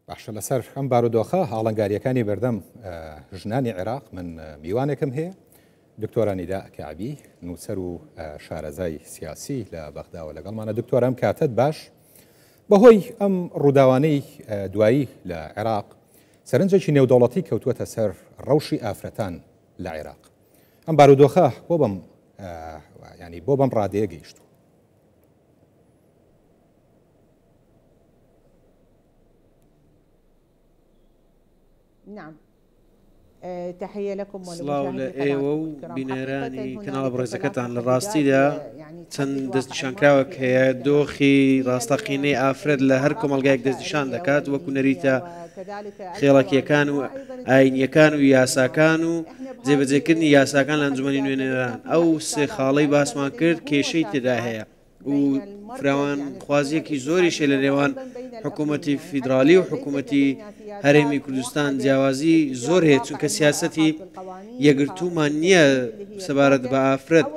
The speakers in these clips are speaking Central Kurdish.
باشە لەسەر ئەم بارودۆخە هاڵنگاریەکانی بەردەم ژنانی عێراق من میوانێکم هەیە دکتۆرە نیدا کەعبی نووسەر و شارەزای سیاسی لە بەغداوە لەگەڵمانە. دکتۆرە ئەم کاتت باش بەهۆی ئەم ڕووداوانەی دوایی لە عێراق سەرنجێکی نێودەوڵەتی کەوتووەتە سەر ڕەوشی ئافرەتان لە عێراق. ئەم بارودۆخە بۆ بەم ڕادەیە گەیشتووە. نعم تحية لكم سڵاو لە ئێوە و بینەرانی کەناڵە بڕێزەکەتان لە ڕاستیدا چەند دەستنیشانکراوەک هەیە دۆخی ڕاستەقینەی ئافرەت لە هەر کۆمەلگایەک دەستنیشان دەکات وەکو نەریتە خێڵەکیەکان و ئاینیەکان و یاساکان و جێبەجێکردنی یاساکان لە ئەنجومەنی نوێنەران ئەو سێ خاڵەی باسمان کرد کێشەی تێدا هەیە و فراوان خوازیەکی زۆریشە لە نێوان حکوومەتی فیدرالی و حکوومەتی هەرێمی کوردستان جیاوازی زۆر هەیە چونکە سیاسەتی یەگرتوومان نییە سەبارەت بە ئافرەت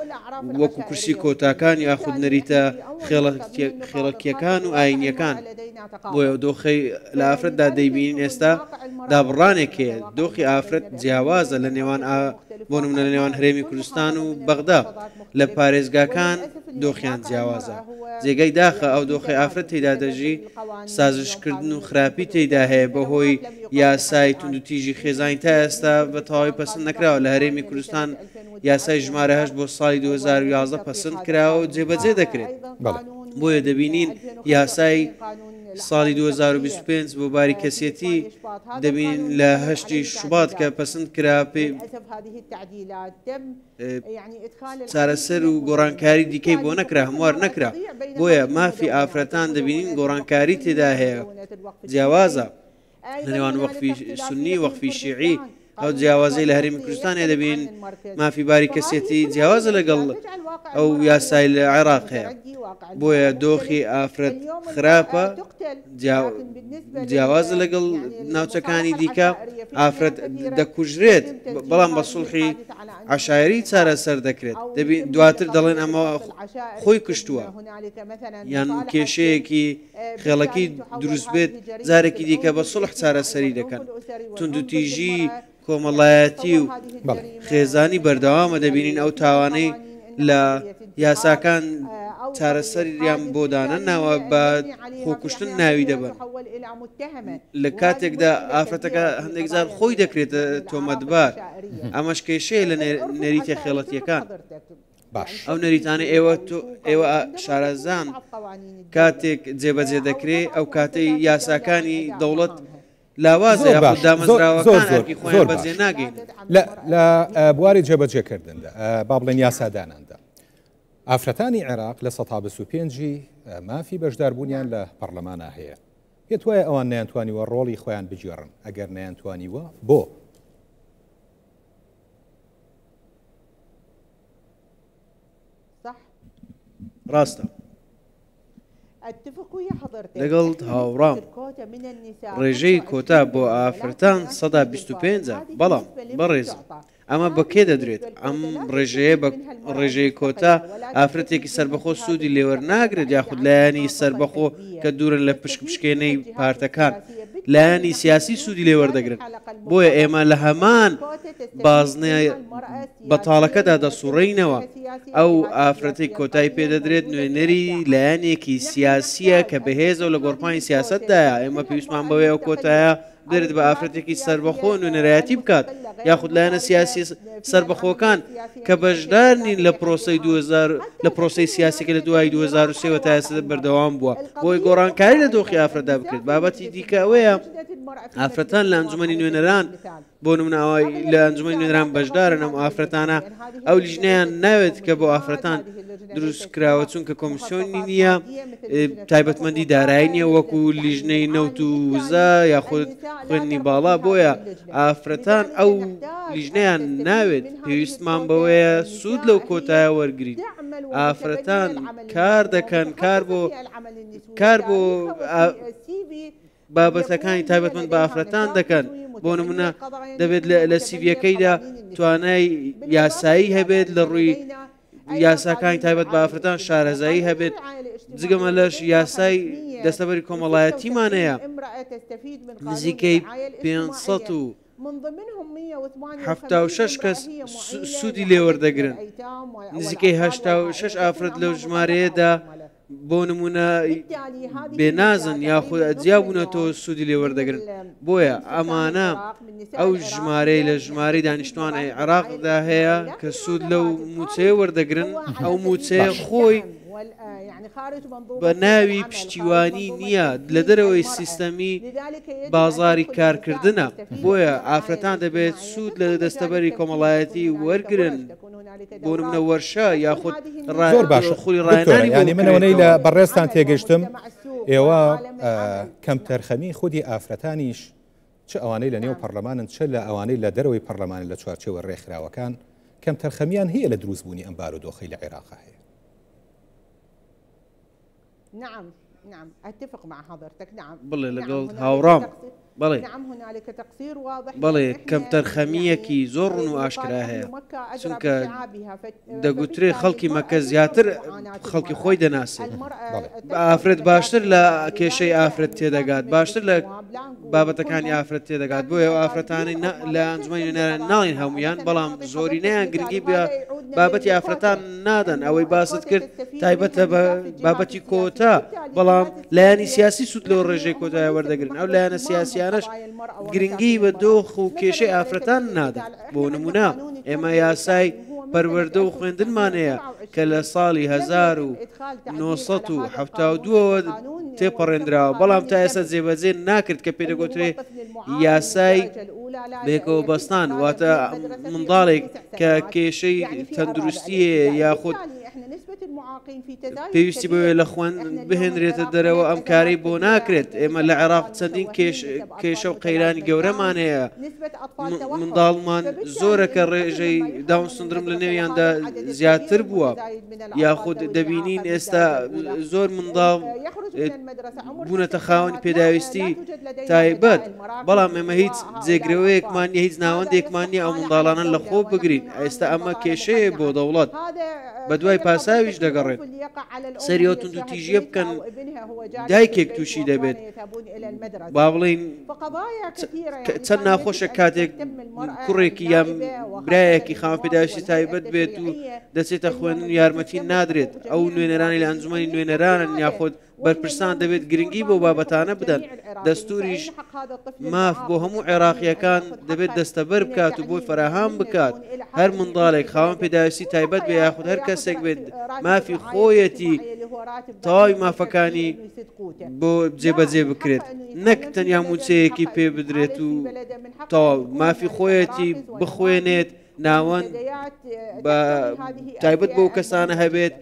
وەکو کورسی کۆتاکان یاخود نەریتە خێڵەکیەکان و ئاینیەکان بۆیە دۆخی لە ئافرەتدا دەیبینین ئێستا دابڕانێک هەیە دۆخی ئافرەت جیاوازە لە نێوان بۆ نمونە لە نێوان هەرێمی کوردستان و بەغدا لە پارێزگاکان دۆخیان جیاوازە جێگەی داخە ئەو دۆخی ئافرەت تێدا دەژی سازشکردن و خراپی تێدا هەیە بەهۆی یاسای توندوتیژی خێزانی تا ئێستا بە تەواوی پەسەند نەکراوە لە هەرێمی کوردستان یاسای ژمارە 8 بۆ ساڵی 2011 پەسەند کراوە و جێبەجێ دەکرێت بۆیە دەبینین یاسای ساڵی 2025 بۆ باری کەسێتی دەبین لە 8 شوبات کە پەسەند کرا چارەسەر و گۆڕانکاری دیکەی بۆ نەکرا هەموار نەکرا بۆیە مافی ئافرەتان دەبینین گۆڕانکاری تێدا هەیە جیاوازە لە نێوان وەقفی سونی وەقفی شیعی ئەو جیاوازەی لە هەرێمی کوردستانێ دەبین مافی باری کەسێتی جیاوازە لەگەڵ ئەو یاسای لە عێراق هەیە بۆیە دۆخی ئافرەت خراپە جیاوازە لەگەڵ ناوچەکانی دیکە ئافرەت دەکوژرێت بەڵام بە سوڵحی عشایری چارەسەر دەکرێت دواتر دەڵێن ئەمە خۆی کشتووە یان کێشەیەکی خێڵەکەی دروست بێت جارێکی دیکە بە سوڵح چارەسەری دەکەن توندوتیژی کۆمەڵایەتی و خێزانی بەردەوامە دەبینین ئەو تاوانەی لە یاساکان چارەسەریان بۆدانە ناوە بە خۆکوشتن ناوی دەبن لە کاتێکدا ئافرەتەکە هەندێک جار خۆی دەکرێتە تۆمەتبار ئەمەش کێشەیە لە نەریتە خێڵەتیەکان باش ئەو نەریتانە ئێوە شارەزان کاتێک جێبەجێ دەکرێت ئەو کاتەی یاساکانی دەوڵەت لاوازە یاخود دامەزراوەکان هەرکی خۆیان بەجێ ناگەین لە بواری جێبەجێکردندا با بڵێن یاساداناندا ئافرەتانی عێراق لە 125 مافی بەشداربوونیان لە پەرلەمانە هەیە پێت وایە ئەوان نەیانتوانیوە ڕۆڵی خۆیان بجێڕن ئەگەر نەیانتوانیوە بۆ ڕاستە لەگەڵ هاوڕام ڕێژەی کۆتا بۆ ئافرەتان 125 بەڵام بەڕێز ئەمە بە کێ دەدرێت ئەم ڕێژەیە بە ڕێژەی کۆتا ئافرەتێکی سربەخۆ سوودی لێوەرناگرێت یاخود لایەنی سربەخۆ کە دوورن لە پشکێنەی پارتەکان لایەنی سیاسی سوودی لێوەردەگرن بۆیە ئێمە لە هەمان بازنەی بەتاڵەکەدا دەسوڕینەوە ئەو ئافرەتی کۆتایی پێدەدرێت نوێنەری لایەنێکی سیاسیە کە بەهێزە و لە گۆڕپانی سیاستدایە ئێمە پێویستمان بەوەی ئەو کۆتایە دەرێت بە ئافرەتێکی سربەخۆ نوێنەرایەتی بکات یاخود لایەنە سیاسی سربەخۆکان کە بەشدار نین لە پرۆسەی سیاسیکە لە دوای 2023 تا ئێستا بەردەوام بووە بۆی گۆڕانکاری لە دۆخی ئافرەتدا بکرێت بابەتی دیکە ئەوەیە ئافرەتان لە ئەنجومەنی نوێنەران بۆ نمونەوەی لە ئەنجومەنی نوێنەران بەشدارن ئەم ئافرەتانە ئەو لیژنەیان ناوێت کە بۆ ئافرەتان دروست کراوە چونکە کۆمیسیۆنی نییە تایبەتمەندی دارایی نییە وەکو لیژنەی نەوت و وزە یاخود خوێندنی باڵا بۆیە ئافرەتان ئەو لیژنەیان ناوێت پێویستمان بەوەیە سوود لەو کۆتایە وەرگریت ئافرەتان کار دەکەن کار بۆ بابەتەکانی تایبەتمەند بە ئافرەتان دەکەن بۆ نمونە دەبێت لە سیڤیەکەیدا توانای یاسایی هەبێت لە ڕووی یاساکانی تایبەت بە ئافرەتان شارەزایی هەبێت جگەمە لەش یاسای دەستەبەری کۆمەڵایەتیمانەیە نزیکەی 576 کەس سوودی لێوەردەگرن نزیکەی 86 ئافرەت لەو ژمارەیەدا بۆ نمونە بێنازن یاخود ئەجیابوونەتەوە سوودی لێوەردەگرن بۆیە ئەمانە ئەو ژمارەی لە ژمارەی دانیشتوانی عێراقدا هەیە کە سوود لەو موچەیە وەردەگرن ئەو موچەیە خۆی بە ناوی پشتیوانی نییە لە دەرەوەی سیستەمی بازاری کارکردنە بۆیە ئافرەتان دەبێت سوود لە دەستەبەری کۆمەڵایەتی وەرگرن بۆ نمونە وەرشە یاخود زۆر باشە خولی ڕایەنانی ینی منەوەی لە بەڕێستان تێگەشتم ئێوە کەم تەرخەمی خودی ئافرەتانیش چ ئەوانەی لە نێو پەرلەمانن چ لە ئەوانەی لە دەرەوەی پەرلەمان لە چوارچێوە ڕێکخراوەکان کەم تەرخەمیان هەیە لە دروستبوونی ئەم بارودۆخەی لە عێراق هەیە. نعم نعم أتفق مع حضرتك نعم بڵێ لەگەڵ هاوڕام بەڵێ نعم هنالك تقصير واضح بەڵێ کەم تەرخەمیەکی زۆر ڕون و ئاشکرا هەیە چونکە دەگوترێ خەڵکی مەکە زیاتر خەڵکی خۆی دەناسێت ئافرەت باشتر لە کێشەی ئافرەت تێدەگات باشتر لە بابەتەکانی ئافرەت تێدەگات بۆ ئێوە ئافرەتانی لە ئەنجومەی نوێنەران ناڵین هەمویان بەڵام زۆرینەیان گرنگی بە بابەتی ئافرەتان نادەن ئەوەی باست کرد تایبەتە بە بابەتی کۆتا بەڵام لایانی سیاسی سوود لەوە ڕێژەی کۆتایە وەردەگرن ئەو لایەنە سیاسیانەش گرنگی بە دۆخ و کێشەی ئافرەتان نادەن بۆ نمونە ئێمە یاسای پەروەردە و خوێندنمانەیە کە لە ساڵی 1972 تێپەڕێنراوە بەڵام تا ئێستا جێبەجێ ناکرد کە پێدەگوترێ یاسای بێکەوە بەستان واتە منداڵێک کە کێشەی تەندروستیە یاخود پێویستی بەوێ لە خوێن بهێنرێتە دەرەوە ئەم کاری بۆ ناکرێت ئێمە لە عێراق چەندین کێشە و قەیرانی گەورەمان هەیە منداڵمان زۆرە کە ڕێژەی داون سندرم لە نێویاندا زیاتر بووە یاخود دەبینین ئێستا زۆر منداڵ بوونەتە خاوەنی پێداویستی تایبەت بەڵام ئێمە هیچ جێگرەوەیەکمان نیە هیچ ناوەندێکمان نیە ئەو منداڵانە لە خۆ بگرین ئێستا ئەمە کێشەیە بۆ دەوڵەت بە دوای پاساویش دەگەڕێت سەریەوە تونند و تیژیە بکەن دایکێک تووشی دەبێت با بڵین چەند ناخۆشە کاتێک کوڕێکی یان برایەکی خاوەن پێداویستی تایبەت بێت و دەچێتە خوێندن یارمەتی نادرێت ئەو نوێنەرانی لە ئەنجومەنی نوێنەرانن یاخود بەرپرسان دەبێت گرنگی بۆ بابەتانە بدەن دەستوریش ماف بۆ هەموو عێراقیەکان دەبێت دەستەبەر بکات و بۆی فراهام بکات هەر منداڵێک خاوەن پێداویستی تایبەت بێ یاخود هەر کەسێک بێت مافی خۆیەتی تەواوی مافەکانی بۆ جێبەجێ بکرێت نەک تەنیا موچەیەکی پێ بدرێت و تەواو مافی خۆیەتی بخوێنێت ناوەند بە تایبەت بۆ کەسانە هەبێت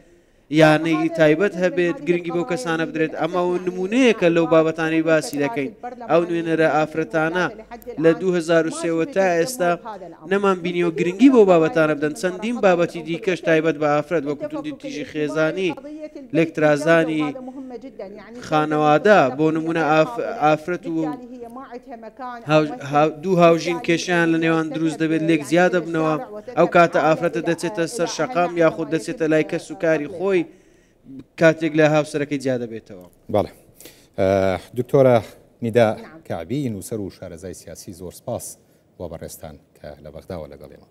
یانەی تایبەت هەبێت گرنگی بۆ کەسانە بدرێت ئەمە نمونەیەکە لەو بابەتانی باسی دەکەین ئەو نوێنەرە ئافرەتانە لە 2003 تا ئێستا نەمان بینیەوە گرنگی بۆ بابەتانە بدەن چەندین بابەتی دیکەش تایبەت بە ئافرەت وەکو توندی تیژی خێزانی لێکترازانی خانەوادە بۆ نمونە ئافرەت و دوو هاوژین کێشیان لە نێوان دروست دەبێت لێک زیادە بنەوە ئەو کاتە ئافرەتە دەچێتە سەر شەقام یاخود دەچێتە لای کەس و کاری خۆی کاتێک لە هاوسەرەکەی جیا دەبێتەوە. بەڵێ دکتۆرە نیدا کەعبی نووسەر و شارەزای سیاسی زۆر سپاس بۆ بەڕێستان کە لە بەغداوە لەگەڵ ئێمە.